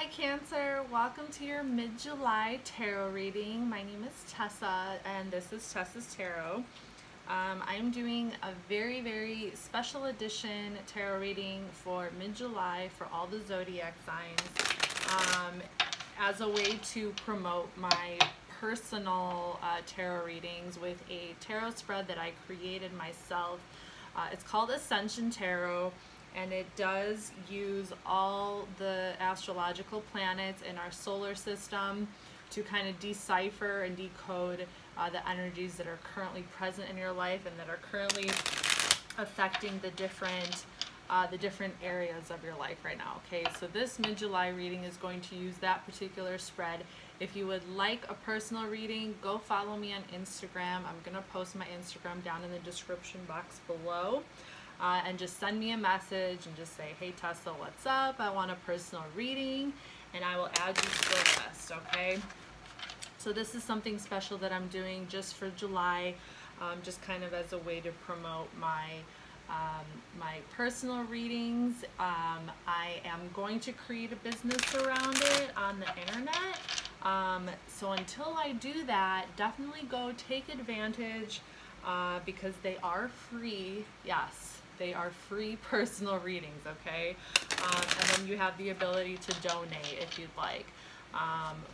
Hi Cancer, welcome to your mid-July tarot reading. My name is Tessa and this is Tessa's Tarot. I'm doing a very special edition tarot reading for mid-July for all the zodiac signs as a way to promote my personal tarot readings with a tarot spread that I created myself. It's called Ascension Tarot. And it does use all the astrological planets in our solar system to kind of decipher and decode the energies that are currently present in your life and that are currently affecting the different areas of your life right now. Okay, so this mid-July reading is going to use that particular spread. If you would like a personal reading, go follow me on Instagram. I'm going to post my Instagram down in the description box below. And just send me a message and just say, hey Tessa, what's up? I want a personal reading, and I will add you to the list, okay? So this is something special that I'm doing just for July, just kind of as a way to promote my my personal readings. I am going to create a business around it on the internet. So until I do that, definitely go take advantage because they are free. Yes. They are free personal readings, okay? And then you have the ability to donate if you'd like.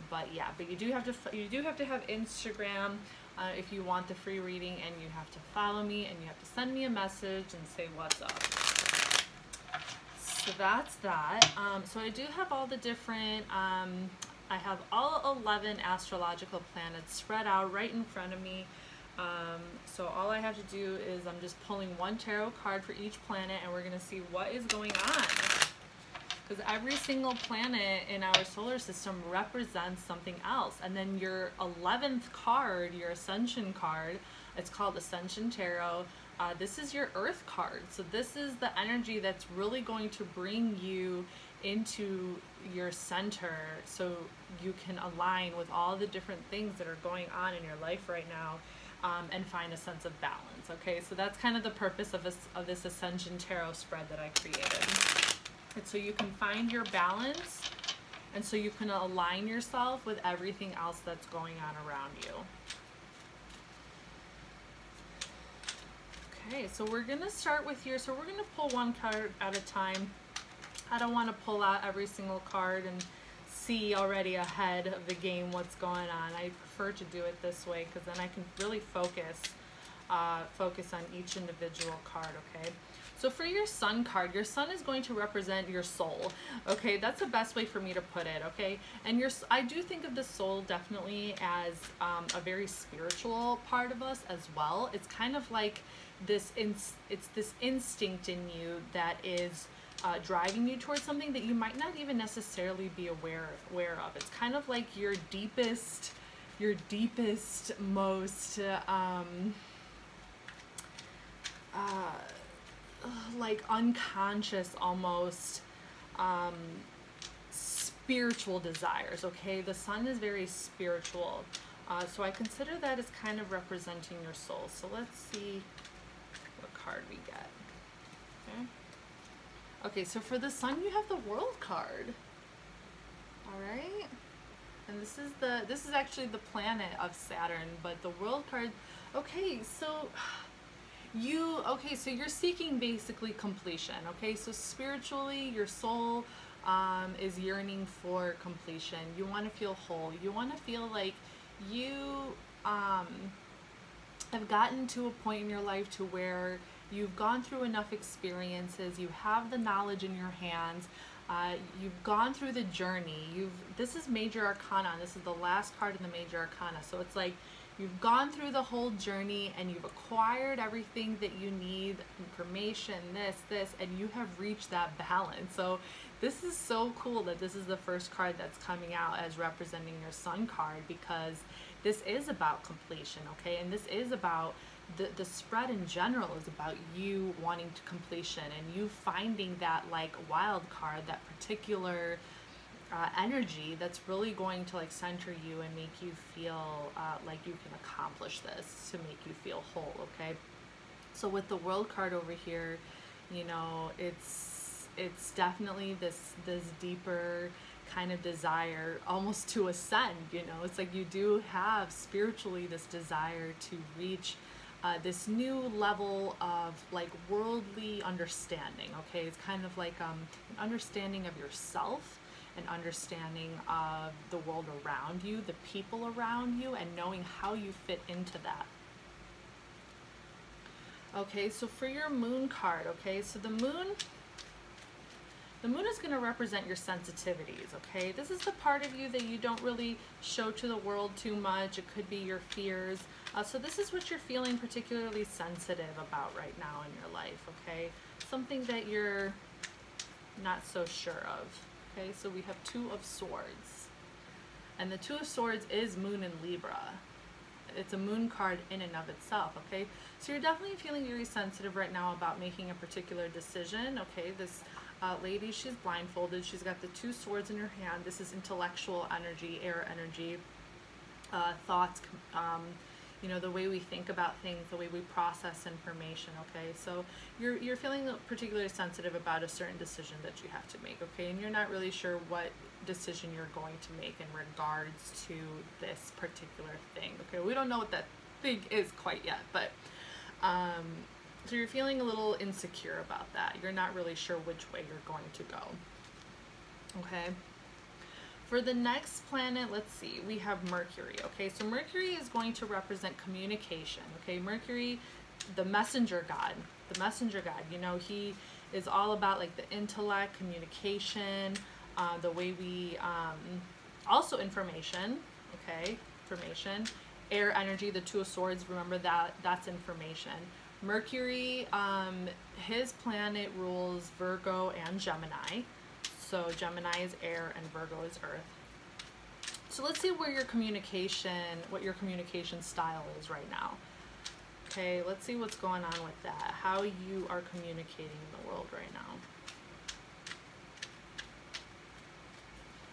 But you do have to have Instagram if you want the free reading, and you have to follow me and you have to send me a message and say what's up. So that's that. So I do have all the different. I have all 11 astrological planets spread out right in front of me. So all I have to do is I'm just pulling one tarot card for each planet, and we're going to see what is going on. Because every single planet in our solar system represents something else. And then your 11th card, your Ascension card, it's called Ascension Tarot. This is your Earth card. So this is the energy that's really going to bring you into your center so you can align with all the different things that are going on in your life right now. And find a sense of balance. Okay, so that's kind of the purpose of this Ascension Tarot spread that I created. It's so you can find your balance, and so you can align yourself with everything else that's going on around you. Okay, so we're gonna start with here. So we're gonna pull one card at a time. I don't want to pull out every single card and see already ahead of the game what's going on. I prefer to do it this way because then I can really focus on each individual card. Okay, so for your Sun card, your Sun is going to represent your soul. Okay, that's the best way for me to put it. Okay, and I do think of the soul definitely as a very spiritual part of us as well. It's kind of like this it's this instinct in you that is driving you towards something that you might not even necessarily be aware of. It's kind of like your deepest, most like unconscious almost spiritual desires. Okay, the Sun is very spiritual, so I consider that as kind of representing your soul. So let's see what card we get. Okay. Okay, so for the Sun, you have the World card. All right, and this is actually the planet of Saturn, but the World card. Okay, so you're seeking basically completion. Okay, so spiritually, your soul is yearning for completion. You want to feel whole. You want to feel like you have gotten to a point in your life to where you've gone through enough experiences, you have the knowledge in your hands, you've gone through the journey, this is Major Arcana, this is the last card in the Major Arcana, so it's like you've gone through the whole journey and you've acquired everything that you need, information, this, and you have reached that balance. So this is so cool that this is the first card that's coming out as representing your Sun card, because this is about completion, okay, and this is about the spread in general is about you wanting to completion and you finding that like wild card, that particular energy that's really going to like center you and make you feel like you can accomplish this, to make you feel whole. Okay, so with the World card over here, you know, it's definitely this deeper kind of desire almost to ascend, you know. It's like you do have spiritually this desire to reach this new level of like worldly understanding, okay? It's kind of like an understanding of yourself, an understanding of the world around you, the people around you, and knowing how you fit into that. Okay, so for your moon card, okay, so the moon is going to represent your sensitivities, okay? This is the part of you that you don't really show to the world too much. It could be your fears. So this is what you're feeling particularly sensitive about right now in your life, okay? Something that you're not so sure of, okay? So we have Two of Swords. And the Two of Swords is Moon in Libra. It's a moon card in and of itself, okay? So you're definitely feeling very sensitive right now about making a particular decision, okay? This lady, she's blindfolded. She's got the Two Swords in her hand. This is intellectual energy, air energy, thoughts, you know, the way we think about things, the way we process information, okay? So you're feeling particularly sensitive about a certain decision that you have to make, okay? And you're not really sure what decision you're going to make in regards to this particular thing, okay? We don't know what that thing is quite yet, but so you're feeling a little insecure about that. You're not really sure which way you're going to go, okay? For the next planet, let's see, we have Mercury, okay? So Mercury is going to represent communication, okay? Mercury, the messenger god, you know, he is all about like the intellect, communication, the way we, also information, okay? Information, air energy, the Two of Swords, remember that's information. Mercury, his planet rules Virgo and Gemini. So Gemini is air and Virgo is earth. So let's see where your communication, what your communication style is right now. Okay, let's see what's going on with that. How you are communicating in the world right now.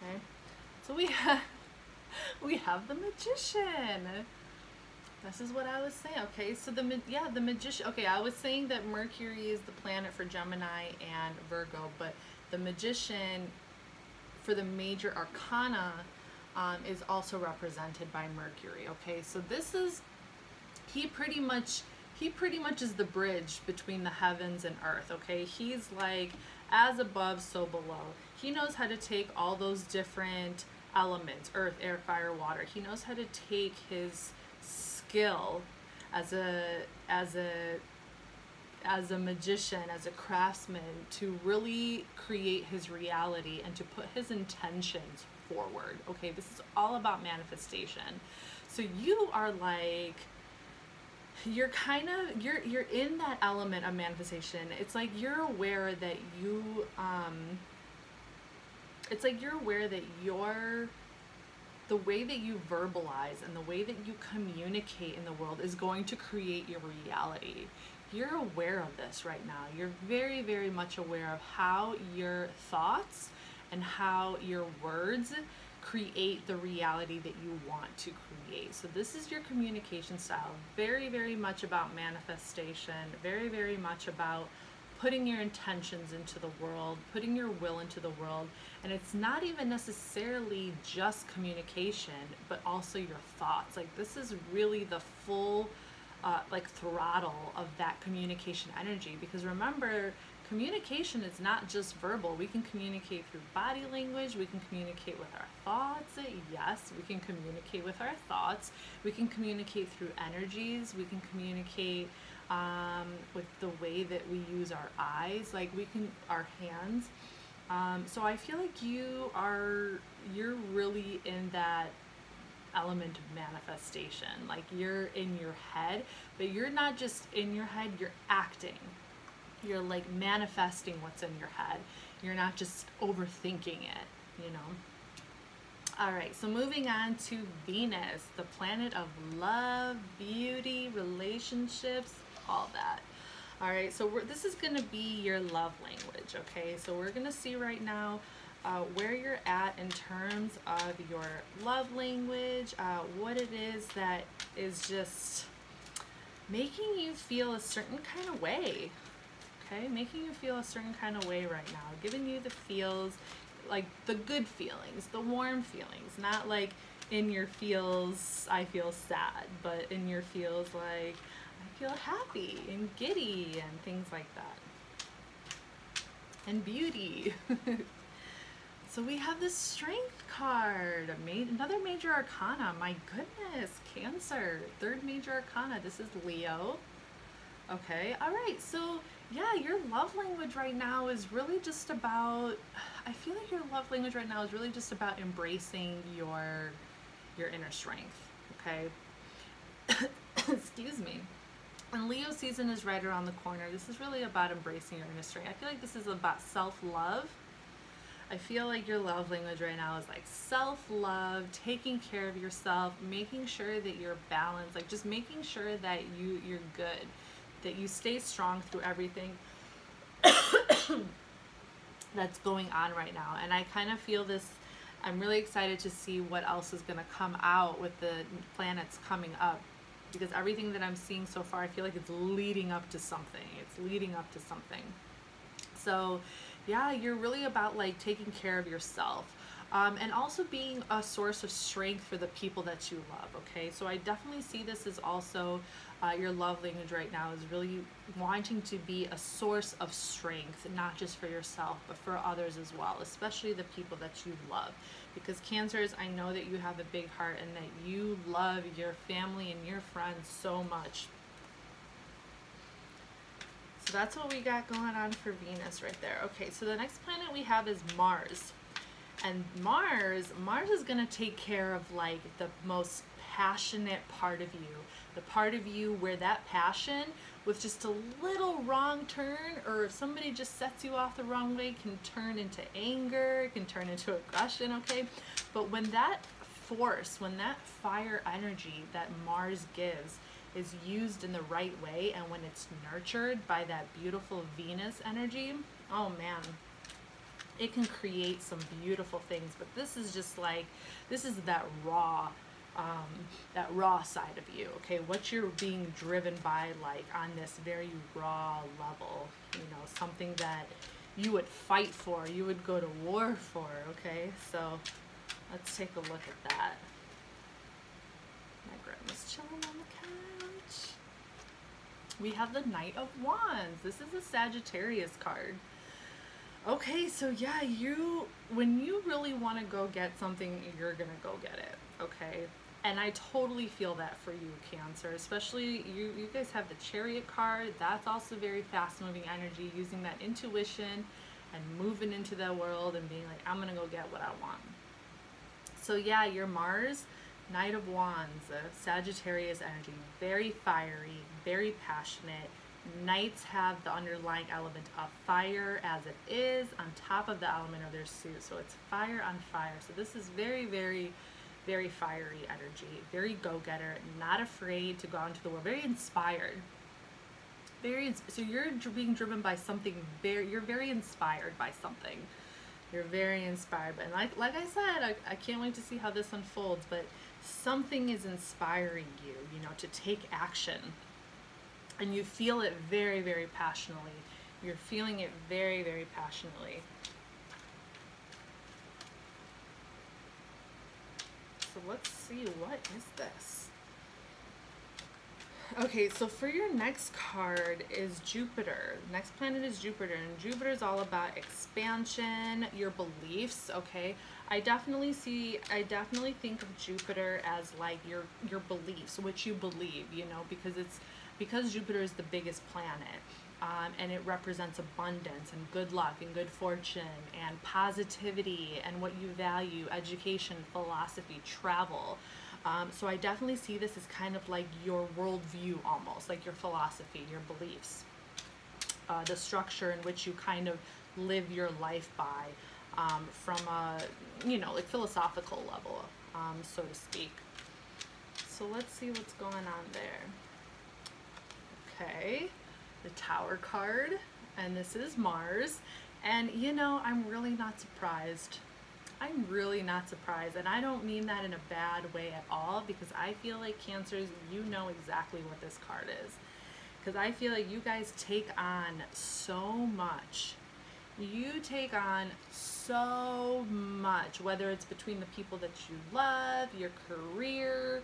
Okay, so we have the Magician. This is what I was saying. Okay, so the Magician. Okay, I was saying that Mercury is the planet for Gemini and Virgo, but the Magician for the major arcana is also represented by Mercury. Okay, so this is he pretty much is the bridge between the heavens and earth. Okay, he's like as above, so below. He knows how to take all those different elements: earth, air, fire, water. He knows how to take his skill as a magician, as a craftsman, to really create his reality and to put his intentions forward. Okay, this is all about manifestation. So you are like, you're in that element of manifestation. It's like you're aware that the way that you verbalize and the way that you communicate in the world is going to create your reality. You're aware of this right now. You're very, very much aware of how your thoughts and how your words create the reality that you want to create. So this is your communication style. Very, very much about manifestation. Very, very much about putting your intentions into the world, putting your will into the world. And it's not even necessarily just communication, but also your thoughts. Like this is really the full throttle of that communication energy, because remember, communication is not just verbal. We can communicate through body language, we can communicate with our thoughts. Yes, we can communicate with our thoughts. We can communicate through energies. We can communicate with the way that we use our eyes, like we can, our hands. So I feel like you're really in that element of manifestation. Like you're in your head, but you're not just in your head, you're acting. You're like manifesting what's in your head. You're not just overthinking it, you know. All right, so moving on to Venus, the planet of love, beauty, relationships, all that. All right, so this is going to be your love language, okay? So we're going to see right now where you're at in terms of your love language, what it is that is just making you feel a certain kind of way, okay? Making you feel a certain kind of way right now, giving you the feels, like the good feelings, the warm feelings, not like in your feels, I feel sad, but in your feels like I feel happy and giddy and things like that. And beauty. So we have this Strength card, another major arcana. My goodness, Cancer, third major arcana. This is Leo. Okay, all right, so yeah, your love language right now is really just about, I feel like your love language right now is really just about embracing your inner strength, okay? Excuse me. And Leo season is right around the corner. This is really about embracing your inner strength. I feel like this is about self-love. I feel like your love language right now is like self-love, taking care of yourself, making sure that you're balanced, like just making sure that you're good, that you stay strong through everything that's going on right now. And I kind of feel this, I'm really excited to see what else is going to come out with the planets coming up, because everything that I'm seeing so far, I feel like it's leading up to something. It's leading up to something. So yeah, you're really about like taking care of yourself, and also being a source of strength for the people that you love, okay? So I definitely see this as also your love language right now is really wanting to be a source of strength, not just for yourself, but for others as well, especially the people that you love. Because Cancers, I know that you have a big heart and that you love your family and your friends so much. So that's what we got going on for Venus right there. Okay, so the next planet we have is Mars. And Mars is going to take care of like the most passionate part of you. The part of you where that passion with just a little wrong turn, or if somebody just sets you off the wrong way, can turn into anger, can turn into aggression, okay? But when that force, when that fire energy that Mars gives is used in the right way, and when it's nurtured by that beautiful Venus energy, oh man, it can create some beautiful things. But this is just like, this is that raw side of you, okay? What you're being driven by, like on this very raw level, you know, something that you would fight for, you would go to war for, okay? So let's take a look at that. My grandma's chilling on the couch. We have the Knight of Wands. This is a Sagittarius card. Okay, so yeah, when you really want to go get something, you're gonna go get it, okay? And I totally feel that for you, Cancer. Especially you guys have the Chariot card. That's also very fast-moving energy, using that intuition and moving into the world and being like, I'm gonna go get what I want. So yeah, your Mars, Knight of Wands, Sagittarius energy, very fiery, very passionate. Knights have the underlying element of fire as it is on top of the element of their suit. So it's fire on fire. So this is very, very, very fiery energy, very go-getter, not afraid to go out into the world, very inspired. So you're being driven by something you're very inspired by something. You're very inspired, but like I said, I can't wait to see how this unfolds, but something is inspiring you, you know, to take action. And you feel it very, very passionately. You're feeling it very, very passionately. So let's see, what is this? Okay, so for your next card is Jupiter. Next planet is Jupiter, and Jupiter is all about expansion, your beliefs, okay? I definitely think of Jupiter as like your beliefs, what you believe, you know, because Jupiter is the biggest planet, and it represents abundance and good luck and good fortune and positivity and what you value, education, philosophy, travel. So I definitely see this as kind of like your worldview, almost like your philosophy, your beliefs, the structure in which you kind of live your life by, from a, you know, like philosophical level, so to speak. So let's see what's going on there. Okay, the Tower card, and this is Mars, and you know, I'm really not surprised. I'm really not surprised, and I don't mean that in a bad way at all, because I feel like Cancers, you know exactly what this card is, because I feel like you guys take on so much. You take on so much, whether it's between the people that you love, your career,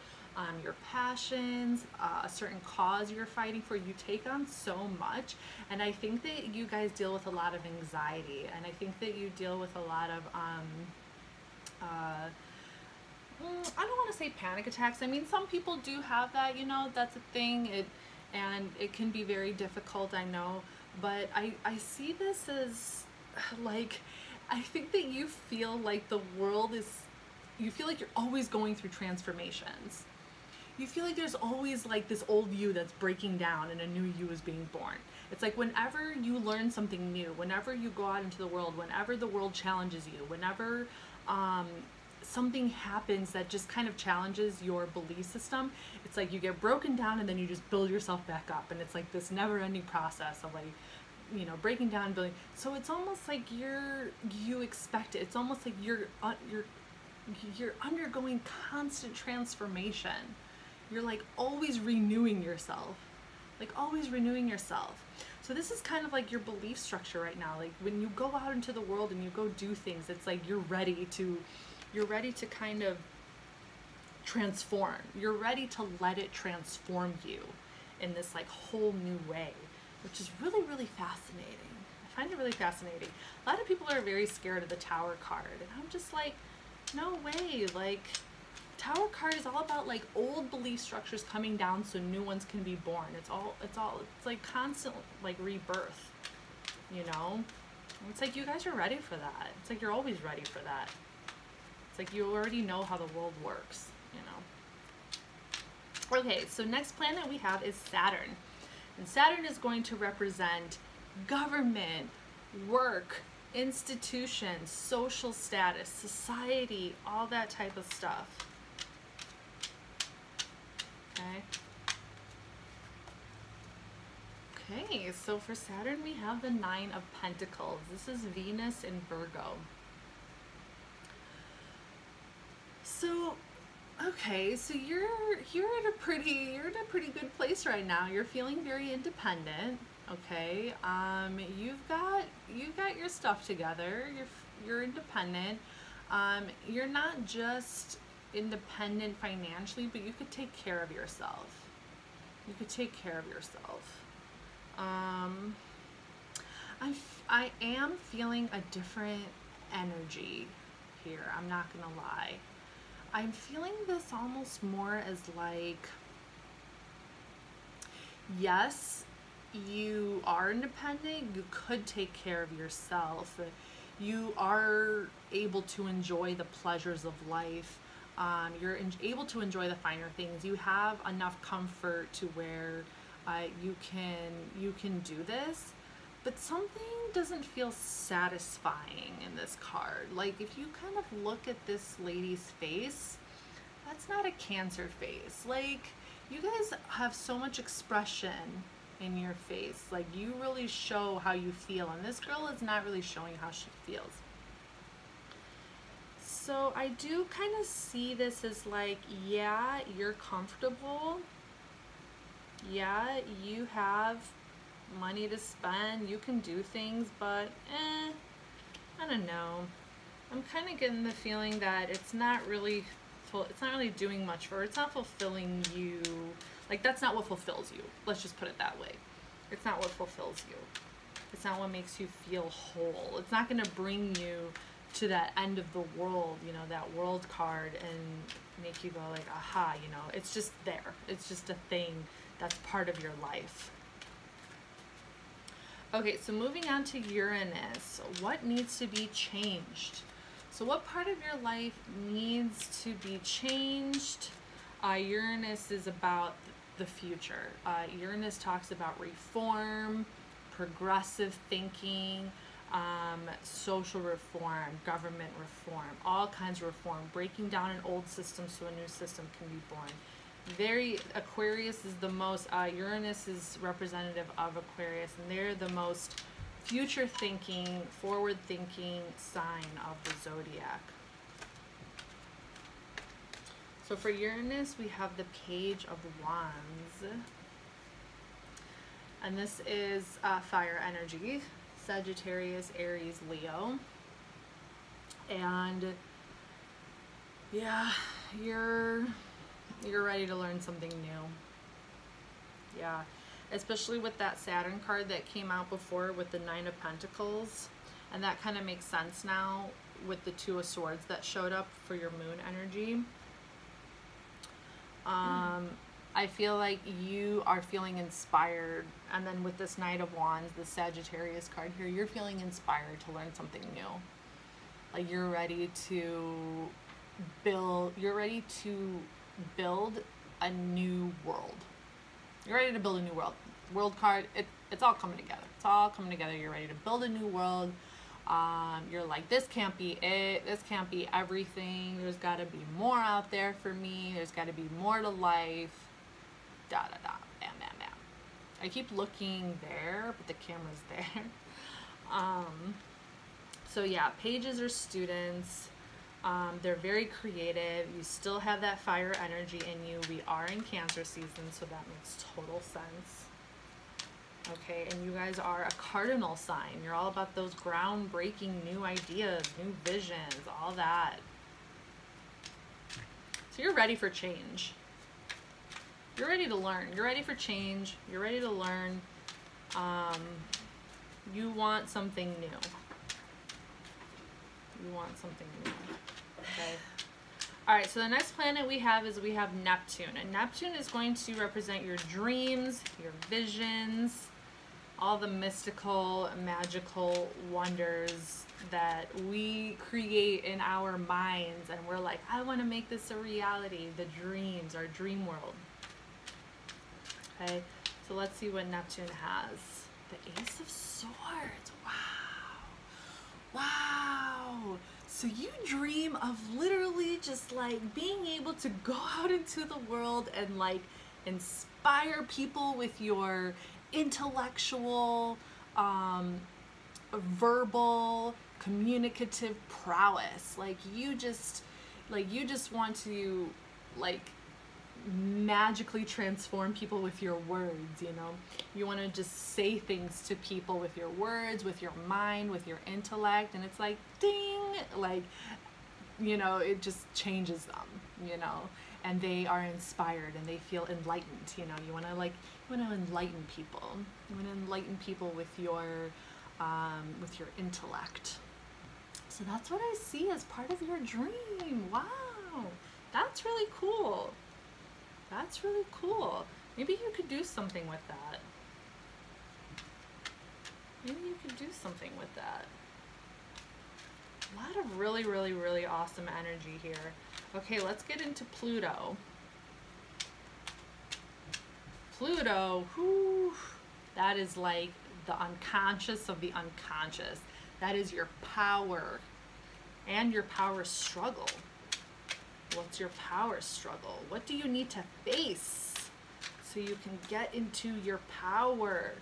your passions, a certain cause you're fighting for. You take on so much, and I think that you guys deal with a lot of anxiety, and I think that you deal with a lot of I don't want to say panic attacks. I mean, some people do have that, you know, that's a thing. And it can be very difficult, I know, but I see this as like, I think that you feel like the world is, you feel like you're always going through transformations. You feel like there's always like this old you that's breaking down and a new you is being born. It's like whenever you learn something new, whenever you go out into the world, whenever the world challenges you, whenever something happens that just kind of challenges your belief system, it's like you get broken down and then you just build yourself back up, and it's like this never-ending process of like, you know, breaking down and building. So it's almost like you expect it. It's almost like you're undergoing constant transformation. You're like always renewing yourself, like always renewing yourself. So this is kind of like your belief structure right now. Like when you go out into the world and you go do things, it's like you're ready to kind of transform. You're ready to let it transform you in this like whole new way, which is really, really fascinating. I find it really fascinating. A lot of people are very scared of the Tower card, and I'm just like, no way. Like, Tower card is all about like old belief structures coming down so new ones can be born. It's like constant like rebirth, you know? It's like you guys are ready for that. It's like you're always ready for that. It's like you already know how the world works, you know? Okay, so next planet we have is Saturn. And Saturn is going to represent government, work, institutions, social status, society, all that type of stuff. Okay, so for Saturn we have the Nine of Pentacles. This is Venus in Virgo. So, okay, so you're in a pretty good place right now. You're feeling very independent. Okay, you've got your stuff together. You're independent. You're not just independent financially, but you could take care of yourself. You could take care of yourself. I am feeling a different energy here. I'm not gonna lie. I'm feeling this almost more as like, yes, you are independent, you could take care of yourself, you are able to enjoy the pleasures of life, you're able to enjoy the finer things, you have enough comfort to where you can do this, but something doesn't feel satisfying in this card. Like if you kind of look at this lady's face, that's not a Cancer face. Like you guys have so much expression in your face. Like you really show how you feel, and this girl is not really showing how she feels. So I do kind of see this as like, yeah, you're comfortable. Yeah, you have money to spend, you can do things, but I don't know. I'm kind of getting the feeling that it's not really doing much for her. It's not fulfilling you. Like that's not what fulfills you. Let's just put it that way. It's not what fulfills you. It's not what makes you feel whole. It's not going to bring you to that end of the world, you know, that world card, and make you go like, aha, you know, it's just there. It's just a thing that's part of your life. Okay, so moving on to Uranus. What needs to be changed? So what part of your life needs to be changed? Uranus is about the future. Uranus talks about reform, progressive thinking, social reform, government reform, all kinds of reform, breaking down an old system so a new system can be born. Aquarius is the most, Uranus is representative of Aquarius, and they're the most future thinking, forward thinking sign of the zodiac. So for Uranus, we have the Page of Wands. And this is fire energy. Sagittarius, Aries, Leo. And yeah, you're ready to learn something new. Yeah, especially with that Saturn card that came out before with the Nine of Pentacles. And that kind of makes sense now with the Two of Swords that showed up for your moon energy. I feel like you are feeling inspired. And then with this Knight of Wands, the Sagittarius card here, you're feeling inspired to learn something new. Like you're ready to build a new world. You're ready to build a new world. World card, it's all coming together. It's all coming together. You're ready to build a new world. You're like, this can't be it. This can't be everything. There's got to be more out there for me. There's got to be more to life. Da da da. Bam bam bam. I keep looking there, but the camera's there. So yeah, pages are students. They're very creative. You still have that fire energy in you. We are in Cancer season, so that makes total sense. Okay, and you guys are a cardinal sign. You're all about those groundbreaking new ideas, new visions, all that. So you're ready for change. You're ready to learn. You're ready for change. You're ready to learn. You want something new. You want something new. Okay. All right, so the next planet we have is Neptune. And Neptune is going to represent your dreams, your visions, all the mystical, magical wonders that we create in our minds. And we're like, I want to make this a reality. The dreams, our dream world. Okay, so let's see what Neptune has. The Ace of Swords. Wow. Wow. So you dream of literally just like being able to go out into the world and like inspire people with your intellectual, verbal, communicative prowess. Like you just want to like magically transform people with your words, you know. You want to just say things to people with your words, with your mind, with your intellect, and it's like ding, like, you know, it just changes them, you know, and they are inspired and they feel enlightened, you know. You want to enlighten people. You want to enlighten people with your intellect. So that's what I see as part of your dream. Wow, that's really cool. That's really cool. Maybe you could do something with that. Maybe you could do something with that. A lot of really, really, really awesome energy here. Okay, let's get into Pluto. Pluto, whew, that is like the unconscious of the unconscious. That is your power and your power struggle. What's your power struggle? What do you need to face so you can get into your power?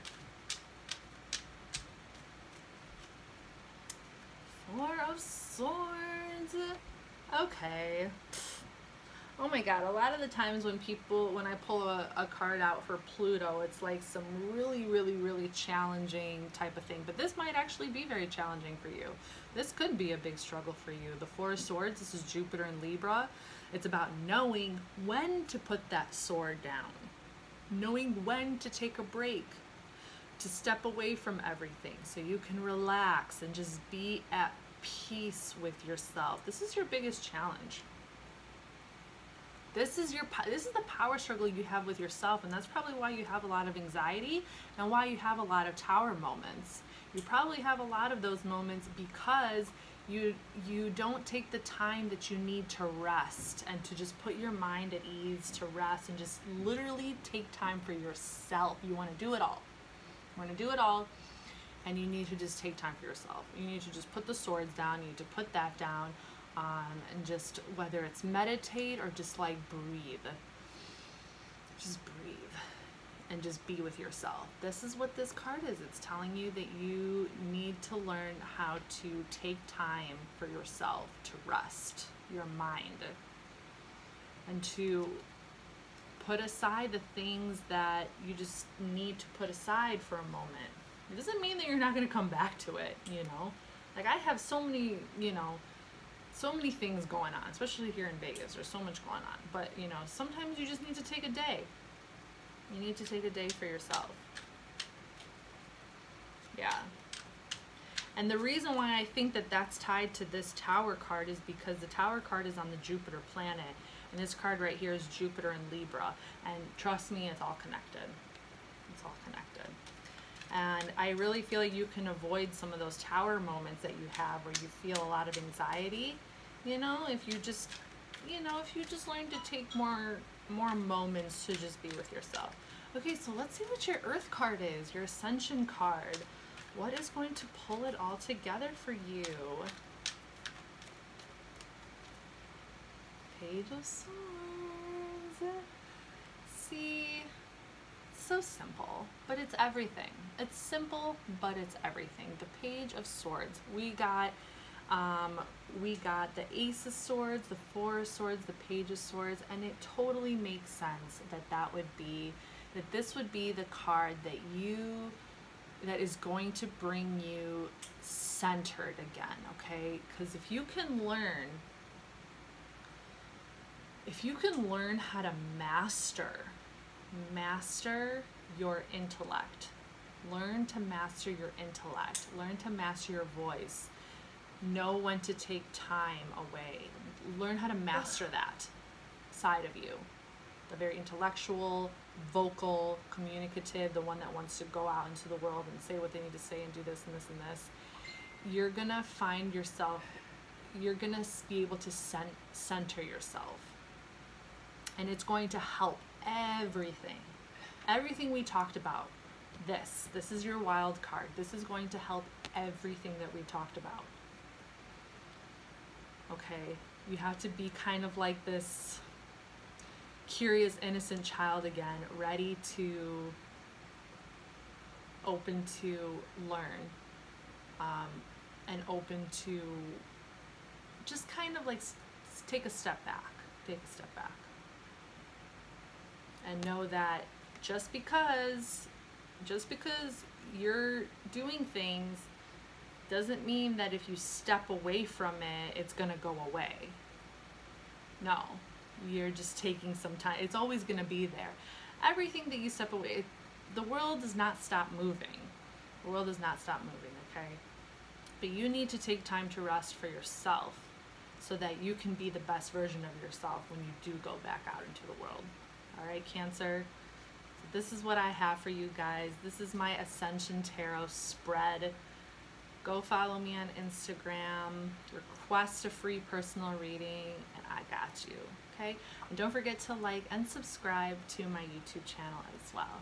Four of Swords. Okay. Oh my God, a lot of the times when I pull a card out for Pluto, it's like some really, really, really challenging type of thing. But this might actually be very challenging for you. This could be a big struggle for you. The Four of Swords, this is Jupiter and Libra. It's about knowing when to put that sword down. Knowing when to take a break. To step away from everything so you can relax and just be at peace with yourself. This is your biggest challenge. This is the power struggle you have with yourself, and that's probably why you have a lot of anxiety and why you have a lot of tower moments. You probably have a lot of those moments because you don't take the time that you need to rest and to just put your mind at ease, to rest and just literally take time for yourself. You want to do it all. You want to do it all, and you need to just take time for yourself. You need to just put the swords down. You need to put that down. And just, whether it's meditate or just like breathe, just breathe and just be with yourself. This is what this card is. It's telling you that you need to learn how to take time for yourself, to rest your mind and to put aside the things that you just need to put aside for a moment. It doesn't mean that you're not going to come back to it, you know. Like I have so many, you know, so many things going on, especially here in Vegas. There's so much going on. But, you know, sometimes you just need to take a day. You need to take a day for yourself. Yeah. And the reason why I think that that's tied to this Tower card is because the Tower card is on the Jupiter planet. And this card right here is Jupiter and Libra. And trust me, it's all connected. It's all connected. And I really feel like you can avoid some of those Tower moments that you have where you feel a lot of anxiety, you know, if you just, you know, if you just learn to take more moments to just be with yourself. Okay, so let's see what your Earth card is, your Ascension card. What is going to pull it all together for you? Page of Swords. See, so simple, but it's everything. It's simple, but it's everything. The Page of Swords. We got the Ace of Swords, the Four of Swords, the Page of Swords, and it totally makes sense that this would be the card that is going to bring you centered again, okay? Because if you can learn how to master your intellect, learn to master your intellect, learn to master your voice, know when to take time away, learn how to master that side of you, the very intellectual, vocal, communicative, the one that wants to go out into the world and say what they need to say and do this and this and this. You're gonna find yourself, you're gonna be able to center yourself, and it's going to help everything we talked about. This is your wild card. This is going to help everything that we talked about. Okay, you have to be kind of like this curious, innocent child again, ready to, open to learn, and open to just kind of like take a step back, and know that just because you're doing things doesn't mean that if you step away from it, it's gonna go away. No, you're just taking some time. It's always gonna be there. Everything that you step away, the world does not stop moving. The world does not stop moving, okay? But you need to take time to rest for yourself so that you can be the best version of yourself when you do go back out into the world. All right, Cancer? So this is what I have for you guys. This is my Ascension Tarot spread. Go follow me on Instagram, request a free personal reading, and I got you, okay? And don't forget to like and subscribe to my YouTube channel as well.